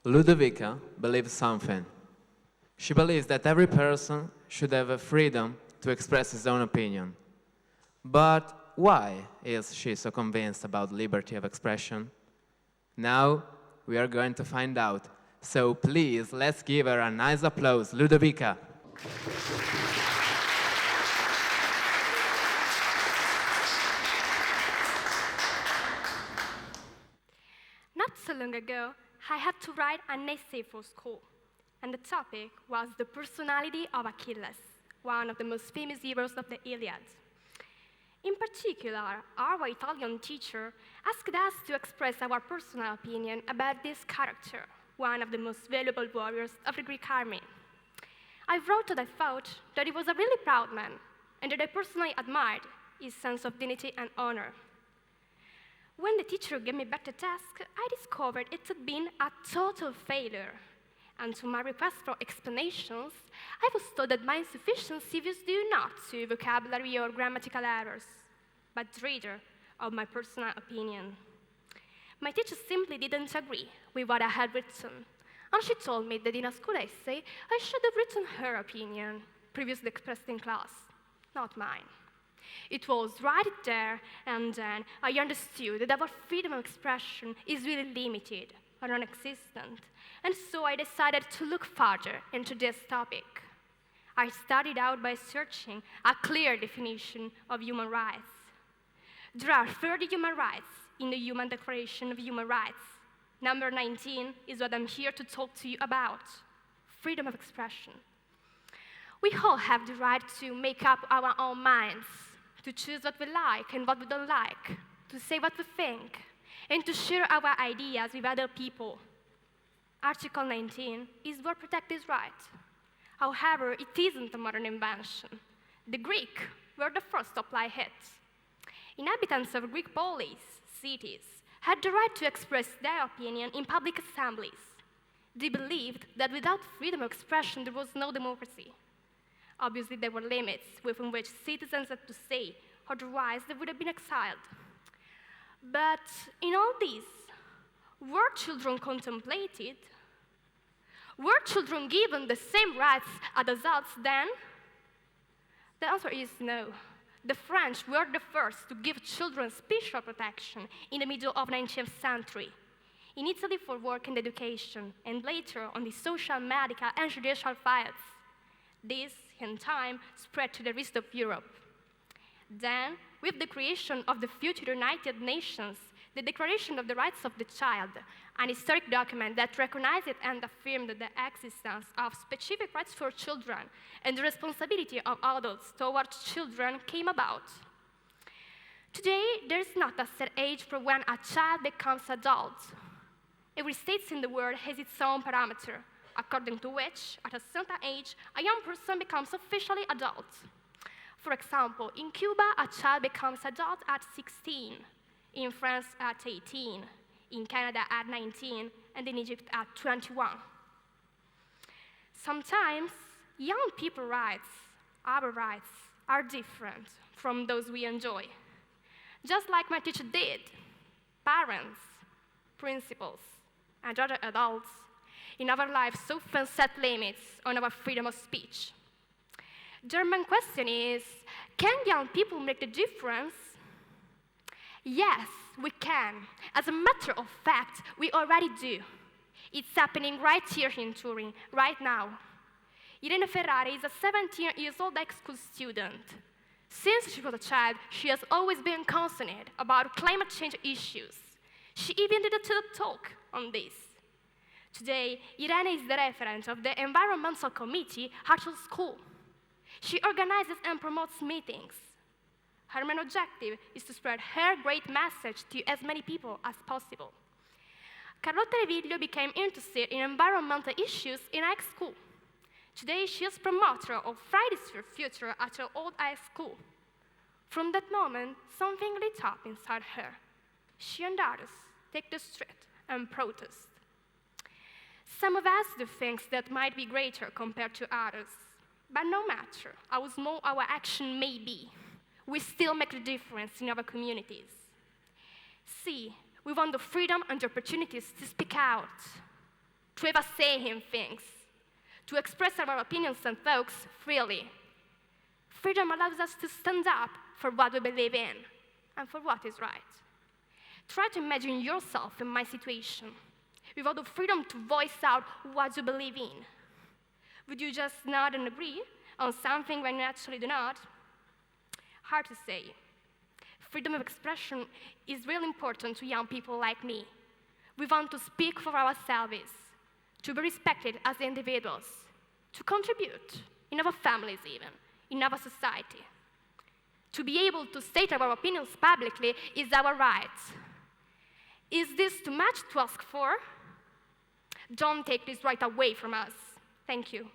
Ludovica believes something. She believes that every person should have a freedom to express his own opinion. But why is she so convinced about liberty of expression? Now we are going to find out. So please, let's give her a nice applause, Ludovica. Not so long ago, I had to write an essay for school, and the topic was the personality of Achilles, one of the most famous heroes of the Iliad. In particular, our Italian teacher asked us to express our personal opinion about this character, one of the most valuable warriors of the Greek army. I wrote that I thought that he was a really proud man, and that I personally admired his sense of dignity and honor. When the teacher gave me back the task, I discovered it had been a total failure. And to my request for explanations, I was told that my insufficiency was due not to vocabulary or grammatical errors, but rather of my personal opinion. My teacher simply didn't agree with what I had written, and she told me that in a school essay, I should have written her opinion, previously expressed in class, not mine. It was right there and then I understood that our freedom of expression is really limited or non-existent, and so I decided to look further into this topic. I started out by searching a clear definition of human rights. There are 30 human rights in the Human Declaration of Human Rights. Number 19 is what I'm here to talk to you about: freedom of expression. We all have the right to make up our own minds, to choose what we like and what we don't like, to say what we think, and to share our ideas with other people. Article 19 is what protects this right. However, it isn't a modern invention. The Greek were the first to apply it. Inhabitants of Greek polis, cities, had the right to express their opinion in public assemblies. They believed that without freedom of expression, there was no democracy. Obviously, there were limits within which citizens had to say, otherwise they would have been exiled. But in all this, were children contemplated? Were children given the same rights as adults then? The answer is no. The French were the first to give children special protection in the middle of the 19th century. In Italy for work and education, and later on the social, medical, and judicial fields. This, in time, spread to the rest of Europe. Then, with the creation of the future United Nations, the Declaration of the Rights of the Child, an historic document that recognized and affirmed the existence of specific rights for children and the responsibility of adults towards children, came about. Today, there is not a set age for when a child becomes adult. Every state in the world has its own parameter, according to which, at a certain age, a young person becomes officially adult. For example, in Cuba, a child becomes adult at 16, in France at 18, in Canada at 19, and in Egypt at 21. Sometimes, young people's rights, our rights, are different from those we enjoy. Just like my teacher did, parents, principals, and other adults in our lives often set limits on our freedom of speech. The main question is, can young people make the difference? Yes, we can. As a matter of fact, we already do. It's happening right here in Turin, right now. Irene Ferrari is a 17-year-old high-school student. Since she was a child, she has always been concerned about climate change issues. She even did a TED talk on this. Today, Irene is the referent of the Environmental Committee at her school. She organizes and promotes meetings. Her main objective is to spread her great message to as many people as possible. Carlotta Reviglio became interested in environmental issues in high school. Today, she is promoter of Fridays for Future at her old high school. From that moment, something lit up inside her. She and others take the street and protest. Some of us do things that might be greater compared to others, but no matter how small our action may be, we still make a difference in our communities. See, we want the freedom and the opportunities to speak out. to have a say in things, to express our opinions and thoughts freely. Freedom allows us to stand up for what we believe in and for what is right. Try to imagine yourself in my situation, without the freedom to voice out what you believe in. Would you just nod and agree on something when you actually do not? Hard to say. Freedom of expression is really important to young people like me. We want to speak for ourselves, to be respected as individuals, to contribute in our families even, in our society. To be able to state our opinions publicly is our right. Is this too much to ask for? Don't take this right away from us. Thank you.